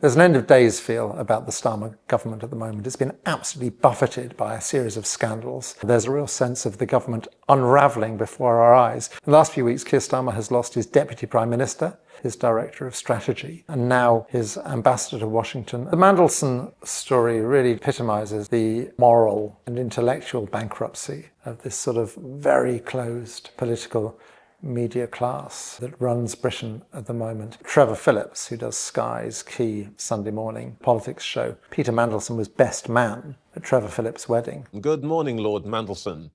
There's an end of days feel about the Starmer government at the moment. It's been absolutely buffeted by a series of scandals. There's a real sense of the government unravelling before our eyes. In the last few weeks, Keir Starmer has lost his Deputy Prime Minister, his Director of Strategy, and now his Ambassador to Washington. The Mandelson story really epitomises the moral and intellectual bankruptcy of this sort of very closed political media class that runs Britain at the moment. Trevor Phillips, who does Sky's key Sunday morning politics show, Peter Mandelson was best man at Trevor Phillips' wedding. Good morning, Lord Mandelson.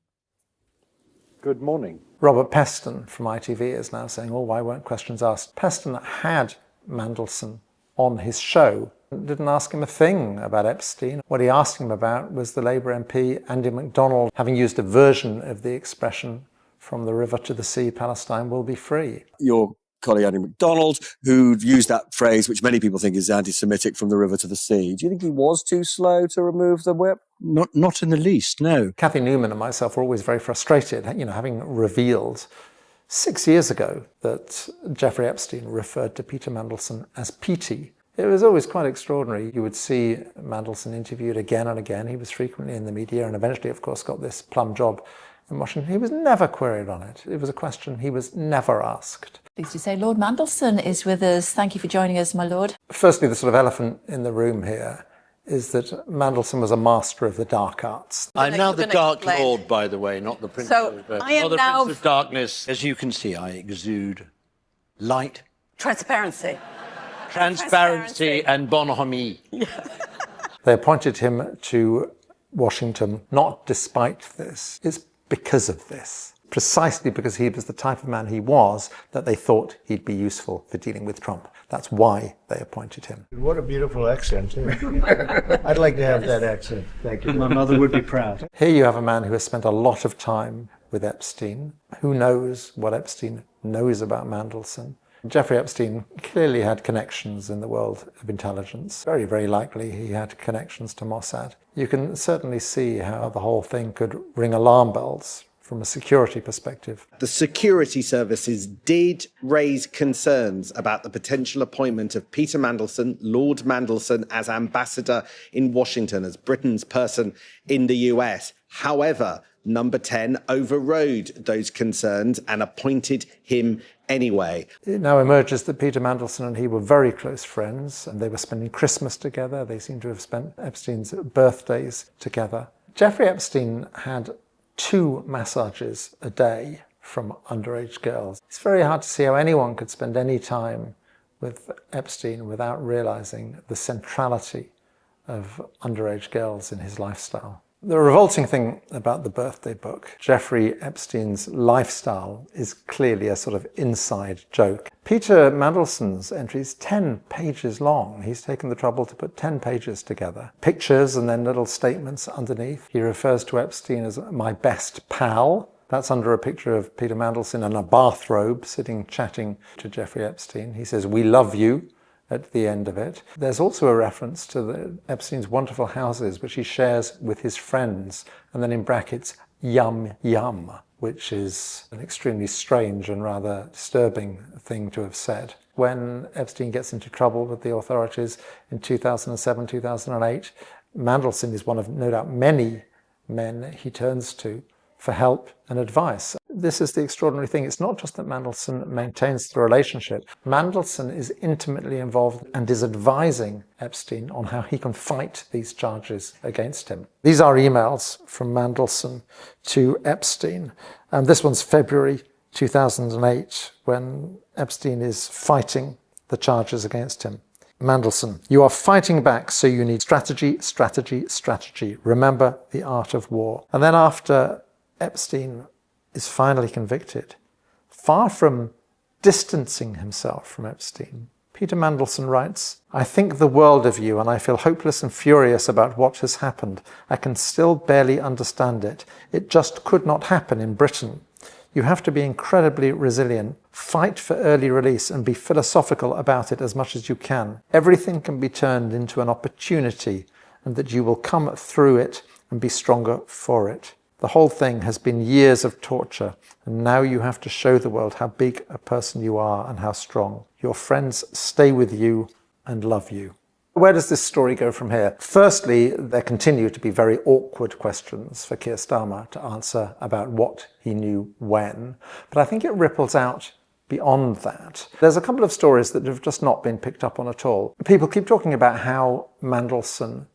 Good morning. Robert Peston from ITV is now saying, oh, why weren't questions asked? Peston had Mandelson on his show, didn't ask him a thing about Epstein. What he asked him about was the Labour MP Andy MacDonald having used a version of the expression "from the river to the sea, Palestine will be free." Your colleague Andy MacDonald, who used that phrase, which many people think is anti-Semitic, "from the river to the sea." Do you think he was too slow to remove the whip? Not in the least, no. Kathy Newman and myself were always very frustrated, having revealed 6 years ago that Jeffrey Epstein referred to Peter Mandelson as Petey. It was always quite extraordinary. You would see Mandelson interviewed again and again. He was frequently in the media and eventually, of course, got this plum job in Washington. He was never queried on it. It was a question he was never asked. Pleased to say Lord Mandelson is with us. Thank you for joining us, my lord. Firstly, the sort of elephant in the room here is that Mandelson was a master of the dark arts. I'm now the Dark Lord, by the way, not the Prince of I am now Prince of Darkness. As you can see, I exude light, transparency and bonhomie. They appointed him to Washington not despite this, it's because of this. Precisely because he was the type of man he was, that they thought he'd be useful for dealing with Trump. That's why they appointed him. What a beautiful accent, too. I'd like to have that accent. Thank you. My mother would be proud. Here you have a man who has spent a lot of time with Epstein. Who knows what Epstein knows about Mandelson? Jeffrey Epstein clearly had connections in the world of intelligence. Very, very likely he had connections to Mossad. You can certainly see how the whole thing could ring alarm bells from a security perspective. The security services did raise concerns about the potential appointment of Peter Mandelson, Lord Mandelson, as ambassador in Washington, as Britain's person in the US. However, Number 10 overrode those concerns and appointed him anyway. It now emerges that Peter Mandelson and he were very close friends, and they were spending Christmas together. They seem to have spent Epstein's birthdays together. Jeffrey Epstein had 2 massages a day from underage girls. It's very hard to see how anyone could spend any time with Epstein without realizing the centrality of underage girls in his lifestyle. The revolting thing about the birthday book, Jeffrey Epstein's lifestyle, is clearly a sort of inside joke. Peter Mandelson's entry is 10 pages long. He's taken the trouble to put 10 pages together. Pictures and then little statements underneath. He refers to Epstein as my best pal. That's under a picture of Peter Mandelson in a bathrobe sitting chatting to Jeffrey Epstein. He says, "We love you," at the end of it. There's also a reference to Epstein's wonderful houses, which he shares with his friends, and then in brackets, yum yum, which is an extremely strange and rather disturbing thing to have said. When Epstein gets into trouble with the authorities in 2007, 2008, Mandelson is one of, no doubt, many men he turns to for help and advice. This is the extraordinary thing. It's not just that Mandelson maintains the relationship. Mandelson is intimately involved and is advising Epstein on how he can fight these charges against him. These are emails from Mandelson to Epstein. And this one's February 2008, when Epstein is fighting the charges against him. Mandelson, you are fighting back, so you need strategy, strategy, strategy. Remember the art of war. And then after Epstein is finally convicted, far from distancing himself from Epstein, Peter Mandelson writes, "I think the world of you, and I feel hopeless and furious about what has happened. I can still barely understand it. It just could not happen in Britain. You have to be incredibly resilient, fight for early release, and be philosophical about it as much as you can. Everything can be turned into an opportunity, and that you will come through it and be stronger for it. The whole thing has been years of torture, and now you have to show the world how big a person you are and how strong. Your friends stay with you and love you." where does this story go from here? Firstly, there continue to be very awkward questions for Keir Starmer to answer about what he knew when. But I think it ripples out beyond that. There's a couple of stories that have just not been picked up on at all. People keep talking about how Mandelson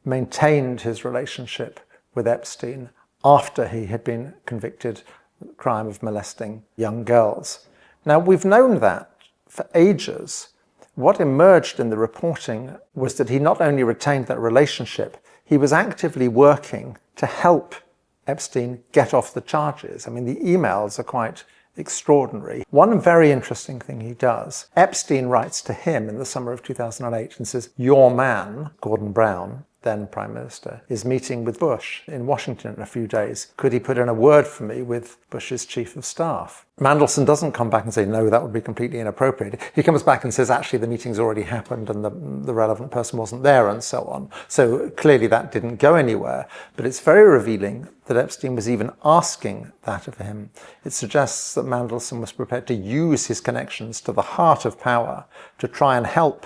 maintained his relationship with Epstein after he had been convicted of the crime of molesting young girls. Now, we've known that for ages. What emerged in the reporting was that he not only retained that relationship, he was actively working to help Epstein get off the charges. I mean, the emails are quite extraordinary. One very interesting thing he does, Epstein writes to him in the summer of 2008 and says, "Your man, Gordon Brown, then Prime Minister, is meeting with Bush in Washington in a few days. Could he put in a word for me with Bush's chief of staff?" Mandelson doesn't come back and say, "No, that would be completely inappropriate." He comes back and says, "Actually, the meeting's already happened and the relevant person wasn't there," and so on. So clearly that didn't go anywhere. But it's very revealing that Epstein was even asking that of him. It suggests that Mandelson was prepared to use his connections to the heart of power to try and help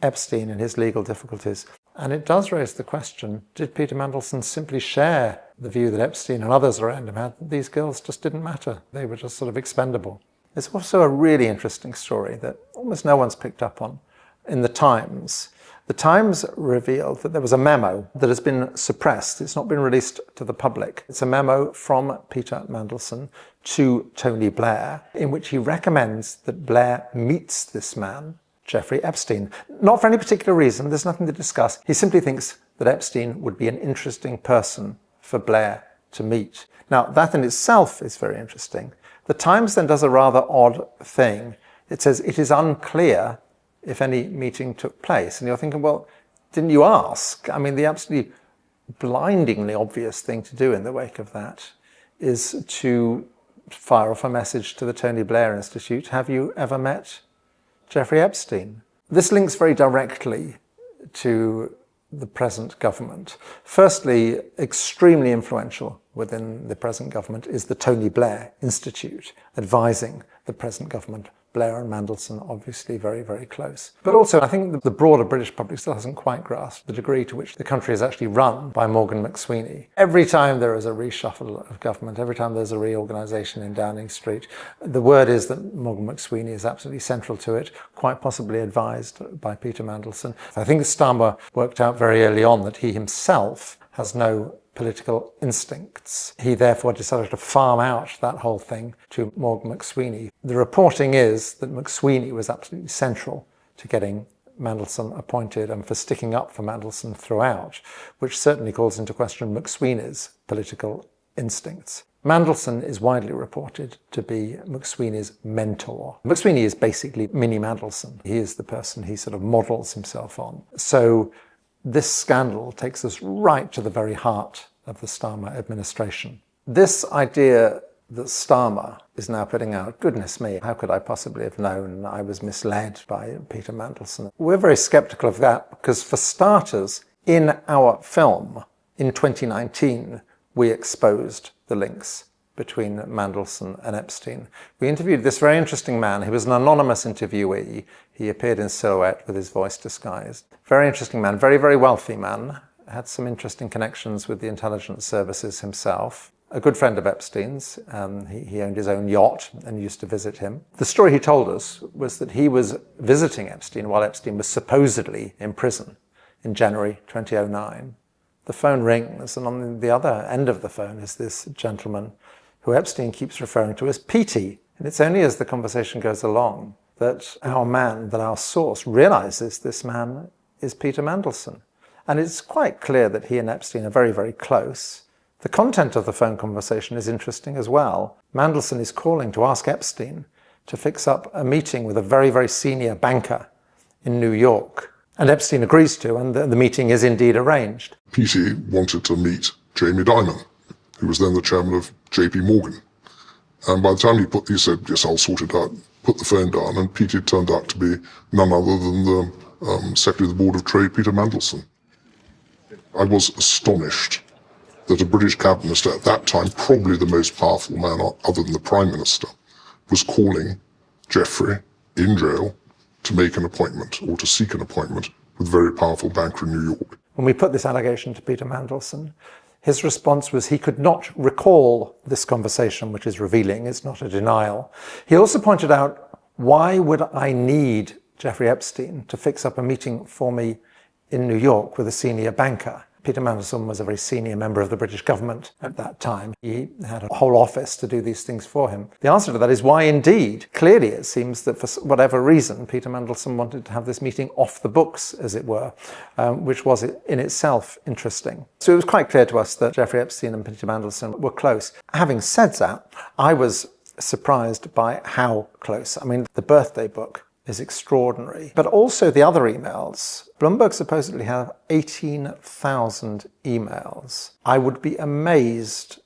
Epstein in his legal difficulties. And it does raise the question, did Peter Mandelson simply share the view that Epstein and others around him had that these girls just didn't matter? They were just sort of expendable. It's also a really interesting story that almost no one's picked up on in the Times. The Times revealed that there was a memo that has been suppressed. It's not been released to the public. It's a memo from Peter Mandelson to Tony Blair, in which he recommends that Blair meets this man, Jeffrey Epstein. Not for any particular reason, there's nothing to discuss. He simply thinks that Epstein would be an interesting person for Blair to meet. Now, that in itself is very interesting. The Times then does a rather odd thing. It says it is unclear if any meeting took place. And you're thinking, well, didn't you ask? I mean, the absolutely blindingly obvious thing to do in the wake of that is to fire off a message to the Tony Blair Institute. Have you ever met Jeffrey Epstein? This links very directly to the present government. Firstly, extremely influential within the present government is the Tony Blair Institute, advising the present government. Blair and Mandelson obviously very, very close. But also, I think the broader British public still hasn't quite grasped the degree to which the country is actually run by Morgan McSweeney. Every time there is a reshuffle of government, every time there's a reorganisation in Downing Street, the word is that Morgan McSweeney is absolutely central to it, quite possibly advised by Peter Mandelson. I think Starmer worked out very early on that he himself has no political instincts. He therefore decided to farm out that whole thing to Morgan McSweeney. The reporting is that McSweeney was absolutely central to getting Mandelson appointed and for sticking up for Mandelson throughout, which certainly calls into question McSweeney's political instincts. Mandelson is widely reported to be McSweeney's mentor. McSweeney is basically mini Mandelson. He is the person he sort of models himself on. So this scandal takes us right to the very heart of the Starmer administration. This idea that Starmer is now putting out, goodness me, how could I possibly have known I was misled by Peter Mandelson? We're very sceptical of that because, for starters, in our film in 2019, we exposed the links between Mandelson and Epstein. We interviewed this very interesting man. He was an anonymous interviewee. He appeared in silhouette with his voice disguised. Very interesting man, very, very wealthy man. Had some interesting connections with the intelligence services himself. A good friend of Epstein's. He owned his own yacht and used to visit him. The story he told us was that he was visiting Epstein while Epstein was supposedly in prison in January 2009. The phone rings, and on the other end of the phone is this gentleman who Epstein keeps referring to as Petey. And it's only as the conversation goes along that our source realizes this man is Peter Mandelson. And it's quite clear that he and Epstein are very, very close. The content of the phone conversation is interesting as well. Mandelson is calling to ask Epstein to fix up a meeting with a very, very senior banker in New York. And Epstein agrees to, and the meeting is indeed arranged. Petey wanted to meet Jamie Dimon, who was then the chairman of JP Morgan. And by the time he said, yes, I'll sort it out, put the phone down, and Petey turned out to be none other than the Secretary of the Board of Trade, Peter Mandelson. I was astonished that a British cabinet minister at that time, probably the most powerful man other than the Prime Minister, was calling Jeffrey in jail to make an appointment or to seek an appointment with a very powerful banker in New York. When we put this allegation to Peter Mandelson, his response was he could not recall this conversation, which is revealing, it's not a denial. He also pointed out, why would I need Jeffrey Epstein to fix up a meeting for me in New York with a senior banker? Peter Mandelson was a very senior member of the British government at that time. He had a whole office to do these things for him. The answer to that is why indeed. Clearly it seems that for whatever reason, Peter Mandelson wanted to have this meeting off the books, as it were, which was in itself interesting. So it was quite clear to us that Jeffrey Epstein and Peter Mandelson were close. Having said that, I was surprised by how close. I mean, the birthday book is extraordinary. But also the other emails. Bloomberg supposedly have 18,000 emails. I would be amazed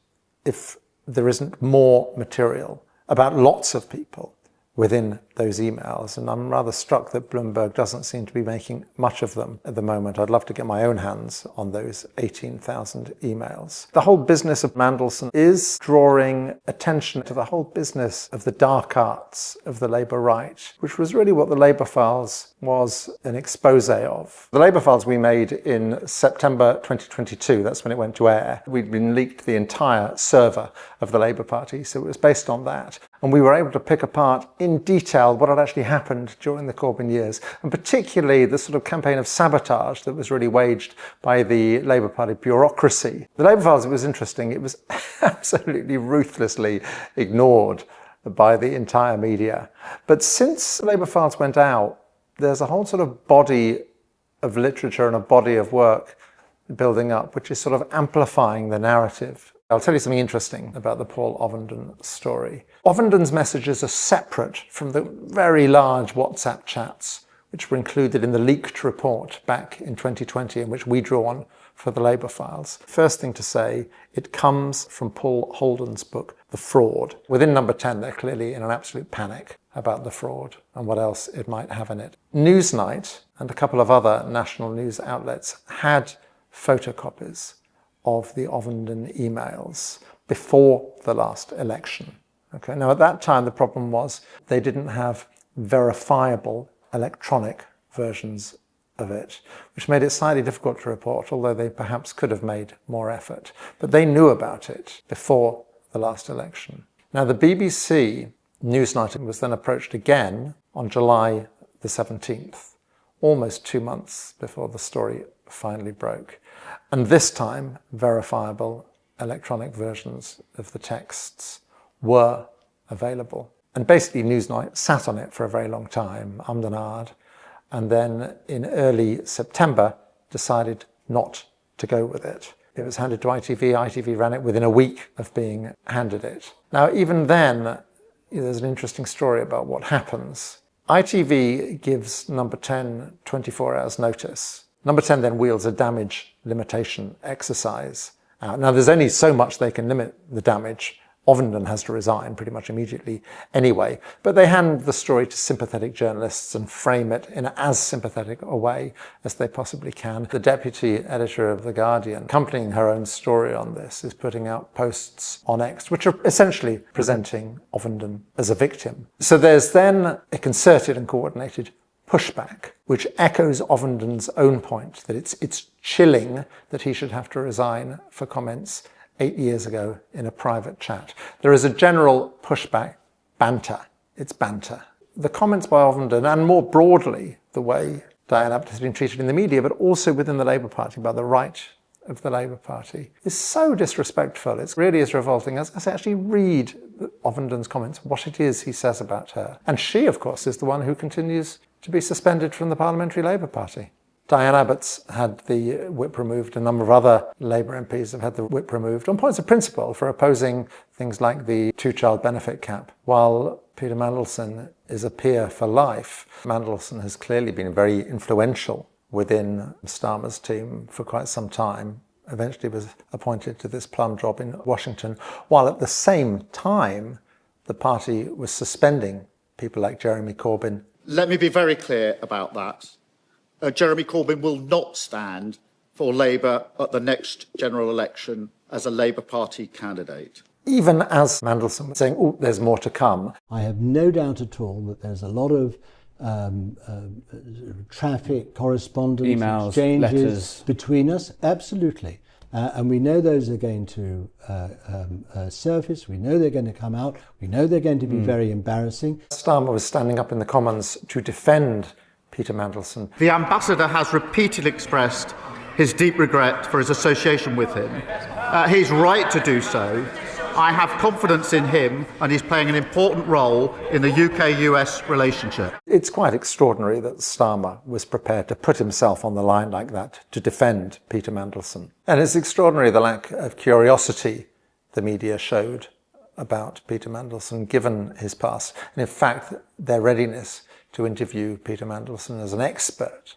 if there isn't more material about lots of people within those emails, and I'm rather struck that Bloomberg doesn't seem to be making much of them at the moment. I'd love to get my own hands on those 18,000 emails. The whole business of Mandelson is drawing attention to the whole business of the dark arts of the Labour right, which was really what the Labour Files was an expose of. The Labour Files we made in September 2022, that's when it went to air. We'd been leaked the entire server of the Labour Party, so it was based on that. And we were able to pick apart in detail what had actually happened during the Corbyn years, and particularly the sort of campaign of sabotage that was really waged by the Labour Party bureaucracy. The Labour Files, it was interesting, it was absolutely ruthlessly ignored by the entire media. But since the Labour Files went out, there's a whole sort of body of literature and a body of work building up, which is sort of amplifying the narrative. I'll tell you something interesting about the Paul Ovenden story. Ovenden's messages are separate from the very large WhatsApp chats which were included in the leaked report back in 2020, in which we drew on for the Labour Files. First thing to say, it comes from Paul Holden's book, The Fraud. Within number 10, they're clearly in an absolute panic about the fraud and what else it might have in it. Newsnight and a couple of other national news outlets had photocopies of the Ovenden emails before the last election. Okay. Now, at that time, the problem was they didn't have verifiable electronic versions of it, which made it slightly difficult to report, although they perhaps could have made more effort. But they knew about it before the last election. Now, the BBC Newsnight was then approached again on July the 17th, almost 2 months before the story finally broke. And this time, verifiable electronic versions of the texts were available. And basically Newsnight sat on it for a very long time, ummed and ahed, and then in early September decided not to go with it. It was handed to ITV. ITV ran it within a week of being handed it. Now, even then, there's an interesting story about what happens. ITV gives Number 10 24 hours notice. Number 10 then wields a damage limitation exercise. Now, there's only so much they can limit the damage. Ovenden has to resign pretty much immediately anyway, but they hand the story to sympathetic journalists and frame it in as sympathetic a way as they possibly can. The deputy editor of The Guardian, accompanying her own story on this, is putting out posts on X, which are essentially presenting Ovenden as a victim. So there's then a concerted and coordinated pushback, which echoes Ovenden's own point that it's chilling that he should have to resign for comments 8 years ago in a private chat. There is a general pushback, banter. It's banter. The comments by Ovenden, and more broadly, the way Diane Abbott has been treated in the media, but also within the Labour Party, by the right of the Labour Party, is so disrespectful. It really is revolting. As I actually read Ovenden's comments, what it is he says about her. And she, of course, is the one who continues to be suspended from the Parliamentary Labour Party. Diane Abbott's had the whip removed. A number of other Labour MPs have had the whip removed on points of principle for opposing things like the two-child benefit cap, while Peter Mandelson is a peer for life. Mandelson has clearly been very influential within Starmer's team for quite some time. Eventually was appointed to this plum job in Washington, while at the same time the party was suspending people like Jeremy Corbyn. Let me be very clear about that. Jeremy Corbyn will not stand for Labour at the next general election as a Labour Party candidate. Even as Mandelson was saying, oh, there's more to come. I have no doubt at all that there's a lot of traffic, correspondence, emails, exchanges letters between us. Absolutely. And we know those are going to surface. We know they're going to come out. We know they're going to be very embarrassing. Starmer was standing up in the Commons to defend Peter Mandelson. The ambassador has repeatedly expressed his deep regret for his association with him. He's right to do so. I have confidence in him, and he's playing an important role in the UK-US relationship. It's quite extraordinary that Starmer was prepared to put himself on the line like that to defend Peter Mandelson. And it's extraordinary the lack of curiosity the media showed about Peter Mandelson, given his past, and in fact their readiness to interview Peter Mandelson as an expert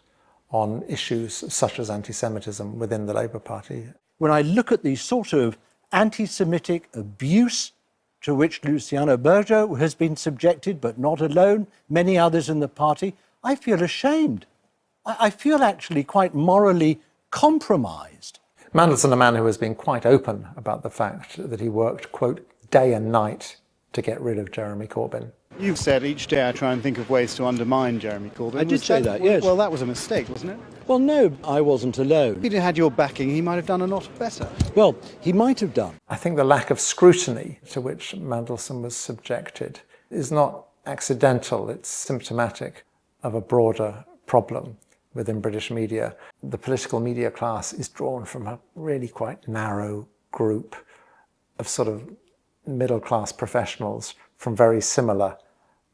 on issues such as anti-Semitism within the Labour Party. When I look at the sort of anti-Semitic abuse to which Luciano Berger has been subjected, but not alone, many others in the party, I feel ashamed. I feel actually quite morally compromised. Mandelson, a man who has been quite open about the fact that he worked, quote, day and night to get rid of Jeremy Corbyn. You've said each day I try and think of ways to undermine Jeremy Corbyn. I did say that, yes. Well, that was a mistake, wasn't it? Well, no, I wasn't alone. If he'd had your backing, he might have done a lot better. Well, he might have done. I think the lack of scrutiny to which Mandelson was subjected is not accidental, it's symptomatic of a broader problem within British media. The political media class is drawn from a really quite narrow group of sort of middle-class professionals from very similar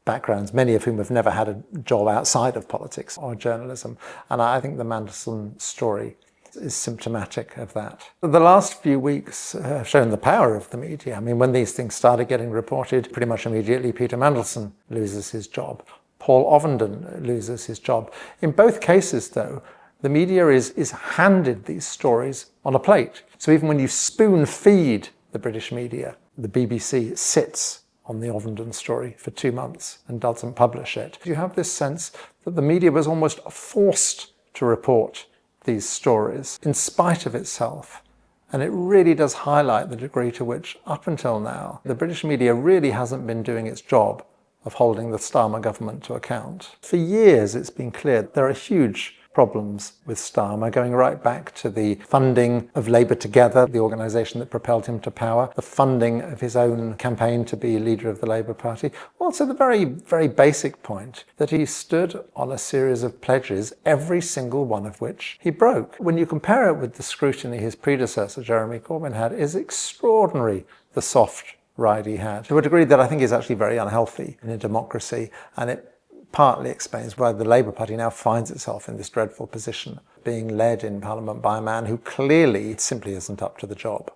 backgrounds, many of whom have never had a job outside of politics or journalism. And I think the Mandelson story is symptomatic of that. The last few weeks have shown the power of the media. I mean, when these things started getting reported, pretty much immediately Peter Mandelson loses his job. Paul Ovenden loses his job. In both cases, though, the media is handed these stories on a plate. So even when you spoon feed the British media, the BBC sits on the Ovenden story for 2 months and doesn't publish it. You have this sense that the media was almost forced to report these stories in spite of itself. And it really does highlight the degree to which, up until now, the British media really hasn't been doing its job of holding the Starmer government to account. For years it's been clear there are huge problems with Starmer, going right back to the funding of Labour Together, the organisation that propelled him to power, the funding of his own campaign to be leader of the Labour Party. Also the very, very basic point that he stood on a series of pledges, every single one of which he broke. When you compare it with the scrutiny his predecessor, Jeremy Corbyn, had, it's extraordinary the soft ride he had, to a degree that I think is actually very unhealthy in a democracy, and it partly explains why the Labour Party now finds itself in this dreadful position, being led in Parliament by a man who clearly simply isn't up to the job.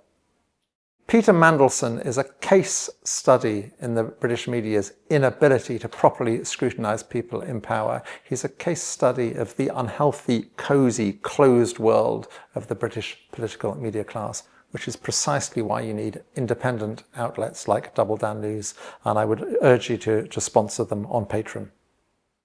Peter Mandelson is a case study in the British media's inability to properly scrutinise people in power. He's a case study of the unhealthy, cosy, closed world of the British political media class, which is precisely why you need independent outlets like Double Down News, and I would urge you to sponsor them on Patreon.